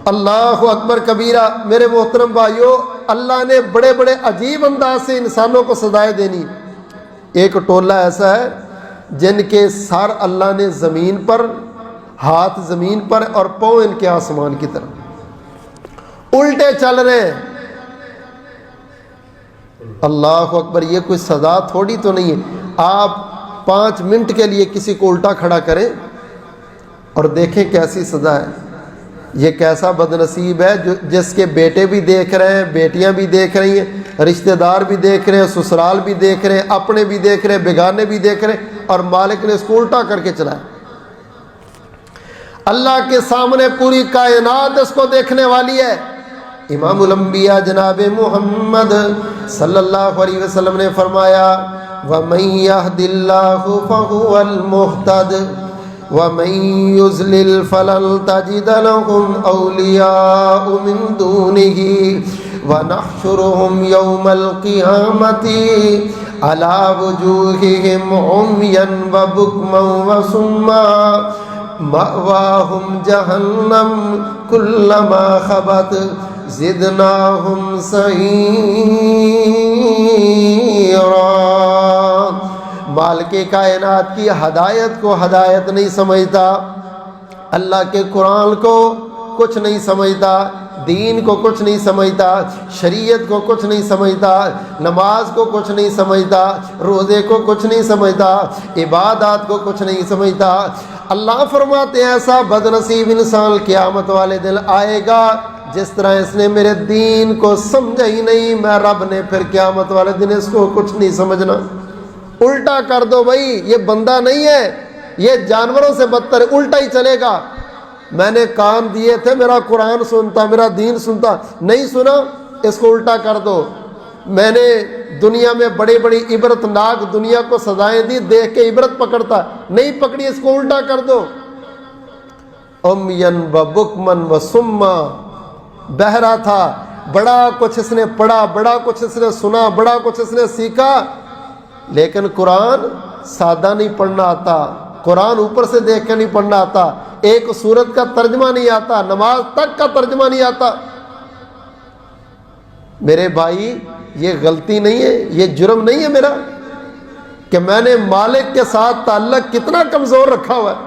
اللہ اکبر کبیرہ۔ میرے محترم بھائیو، اللہ نے بڑے بڑے عجیب انداز سے انسانوں کو سزائیں دینی۔ ایک ٹولہ ایسا ہے جن کے سر اللہ نے زمین پر، ہاتھ زمین پر اور پاؤں ان کے آسمان کی طرف، الٹے چل رہے ہیں۔ اللہ اکبر، یہ کوئی سزا تھوڑی تو نہیں ہے۔ آپ 5 منٹ کے لیے کسی کو الٹا کھڑا کریں اور دیکھیں کیسی سزا ہے۔ یہ کیسا بد نصیب ہے جس کے بیٹے بھی دیکھ رہے ہیں، بیٹیاں بھی دیکھ رہی ہیں، رشتہ دار بھی دیکھ رہے ہیں، سسرال بھی دیکھ رہے ہیں، اپنے بھی دیکھ رہے ہیں، بیگانے بھی دیکھ رہے ہیں، اور مالک نے اس کو الٹا کر کے چلایا۔ اللہ کے سامنے پوری کائنات اس کو دیکھنے والی ہے۔ امام الانبیاء جناب محمد صلی اللہ علیہ وسلم نے فرمایا وَمَن يَهْدِ اللَّهُ فَهُوَ الْمُهْتَدِ وَمَن يُضْلِلْ فَلَن تَجِدَ لَهُمْ أَوْلِيَاءَ مِن دُونِهِ وَنَحْشُرُهُمْ يَوْمَ الْقِيَامَةِ عَلَى وُجُوهِهِمْ عُمْيًا وَبُكْمًا وَصُمًّا مَأْوَاهُمْ جَهَنَّمُ كُلَّمَا خَبَتْ زِدْنَاهُمْ سَعِيرًا۔ مالک کائنات کی ہدایت کو ہدایت نہیں سمجھتا، اللہ کے قرآن کو کچھ نہیں سمجھتا، دین کو کچھ نہیں سمجھتا، شریعت کو کچھ نہیں سمجھتا، نماز کو کچھ نہیں سمجھتا، روزے کو کچھ نہیں سمجھتا، عبادات کو کچھ نہیں سمجھتا۔ اللہ فرماتے ہیں ایسا بد نصیب انسان قیامت والے دن آئے گا جس طرح اس نے میرے دین کو سمجھا ہی نہیں، میں رب نے پھر قیامت والے دن اس کو کچھ نہیں سمجھنا۔ الٹا کر دو بھائی، یہ بندہ نہیں ہے، یہ جانوروں سے بدتر ہے، الٹا ہی چلے گا۔ میں نے کان دیے تھے میرا قرآن سنتا، میرا دین سنتا، نہیں سنا، اس کو الٹا کر دو۔ میں نے دنیا میں بڑی بڑی عبرت ناک دنیا کو سزائیں دی، دیکھ کے عبرت پکڑتا، نہیں پکڑی، اس کو الٹا کر دو۔ امین و بکمن و سما، بہرا تھا، بڑا کچھ اس نے پڑھا، بڑا کچھ اس نے سنا، بڑا کچھ اس نے سیکھا، لیکن قرآن سادہ نہیں پڑھنا آتا، قرآن اوپر سے دیکھ کے نہیں پڑھنا آتا، ایک سورت کا ترجمہ نہیں آتا، نماز تک کا ترجمہ نہیں آتا۔ میرے بھائی، یہ غلطی نہیں ہے، یہ جرم نہیں ہے میرا کہ میں نے مالک کے ساتھ تعلق کتنا کمزور رکھا ہوا ہے۔